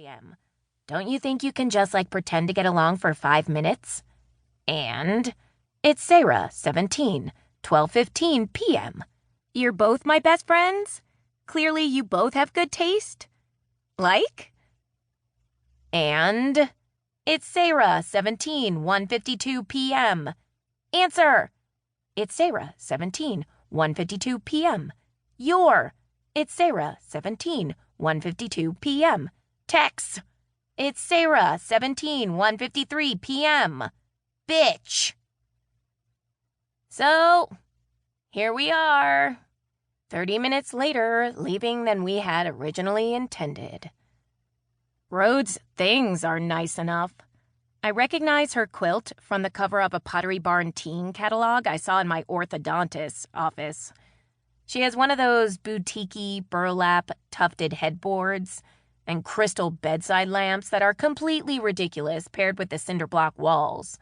a.m. Don't you think you can just, pretend to get along for 5 minutes? And it's Sarah, 17, 12:15 p.m. You're both my best friends? Clearly you both have good taste? And it's Sarah, 17, 1:52 p.m. Answer. It's Sarah, 17, 1:52 p.m. It's Sarah, 17, 1:52 p.m. Text. It's Sarah, 17, 1:53 p.m. Bitch. So, here we are, 30 minutes later, leaving than we had originally intended. Rhodes' things are nice enough. I recognize her quilt from the cover of a Pottery Barn teen catalog I saw in my orthodontist's office. She has one of those boutique-y, burlap, tufted headboards and crystal bedside lamps that are completely ridiculous paired with the cinder block walls.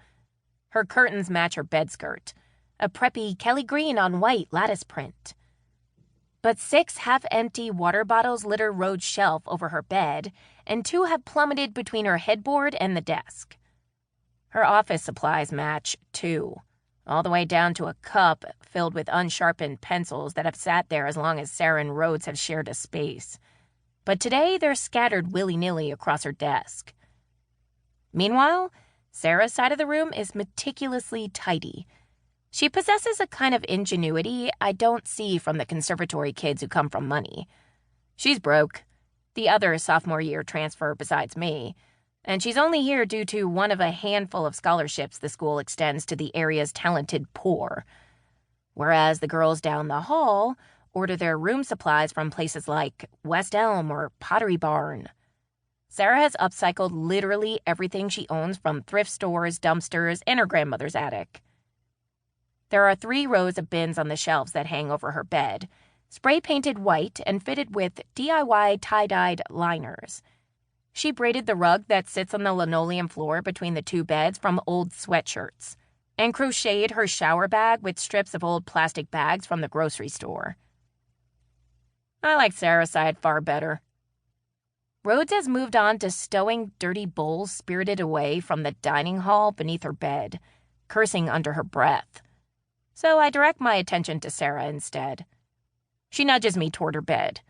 Her curtains match her bed skirt, a preppy Kelly green on white lattice print. But 6 half-empty water bottles litter Rhodes' shelf over her bed, and 2 have plummeted between her headboard and the desk. Her office supplies match, too, all the way down to a cup filled with unsharpened pencils that have sat there as long as Sarah and Rhodes have shared a space. But today they're scattered willy-nilly across her desk. Meanwhile, Sarah's side of the room is meticulously tidy. She possesses a kind of ingenuity I don't see from the conservatory kids who come from money. She's broke, the other sophomore year transfer besides me, and she's only here due to one of a handful of scholarships the school extends to the area's talented poor. Whereas the girls down the hall order their room supplies from places like West Elm or Pottery Barn. Sarah has upcycled literally everything she owns from thrift stores, dumpsters, and her grandmother's attic. There are 3 rows of bins on the shelves that hang over her bed, spray-painted white and fitted with DIY tie-dyed liners. She braided the rug that sits on the linoleum floor between the 2 beds from old sweatshirts, and crocheted her shower bag with strips of old plastic bags from the grocery store. I like Sarah's side far better. Rhodes has moved on to stowing dirty bowls spirited away from the dining hall beneath her bed, cursing under her breath. So I direct my attention to Sarah instead. She nudges me toward her bed.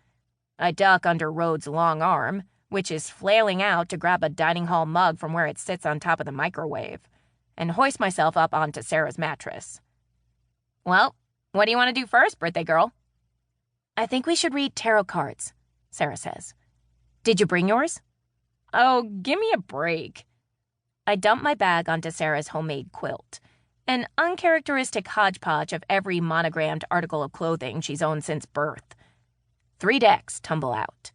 I duck under Rhodes' long arm, which is flailing out to grab a dining hall mug from where it sits on top of the microwave, and hoist myself up onto Sarah's mattress. Well, what do you want to do first, birthday girl? I think we should read tarot cards, Sarah says. Did you bring yours? Oh, give me a break. I dump my bag onto Sarah's homemade quilt, an uncharacteristic hodgepodge of every monogrammed article of clothing she's owned since birth. 3 decks tumble out,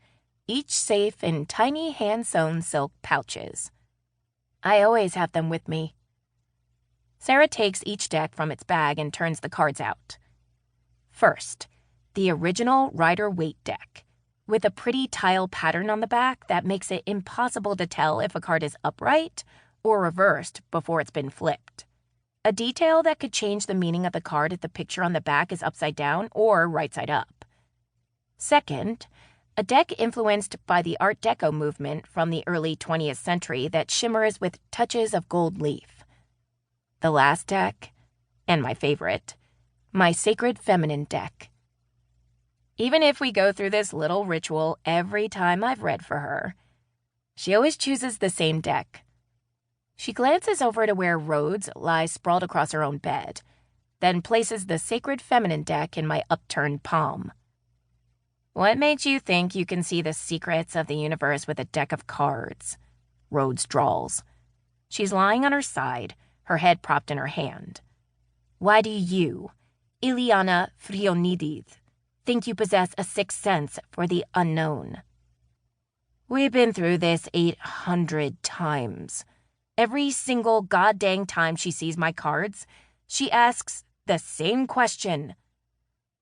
each safe in tiny hand-sewn silk pouches. I always have them with me. Sarah takes each deck from its bag and turns the cards out. First, the original Rider-Waite deck, with a pretty tile pattern on the back that makes it impossible to tell if a card is upright or reversed before it's been flipped. A detail that could change the meaning of the card if the picture on the back is upside down or right side up. Second, a deck influenced by the Art Deco movement from the early 20th century that shimmers with touches of gold leaf. The last deck, and my favorite, my Sacred Feminine deck. Even if we go through this little ritual every time I've read for her, she always chooses the same deck. She glances over to where Rhodes lies sprawled across her own bed, then places the Sacred Feminine deck in my upturned palm. What makes you think you can see the secrets of the universe with a deck of cards? Rhodes drawls. She's lying on her side, her head propped in her hand. Why do you, Iliana Frionidith, think you possess a sixth sense for the unknown? We've been through this 800 times. Every single goddamn time she sees my cards, she asks the same question.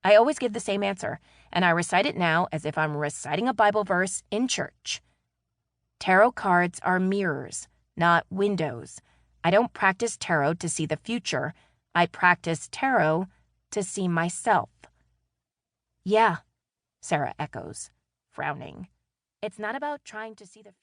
I always give the same answer, and I recite it now as if I'm reciting a Bible verse in church. Tarot cards are mirrors, not windows. I don't practice tarot to see the future. I practice tarot to see myself. Yeah, Sarah echoes, frowning. It's not about trying to see the future.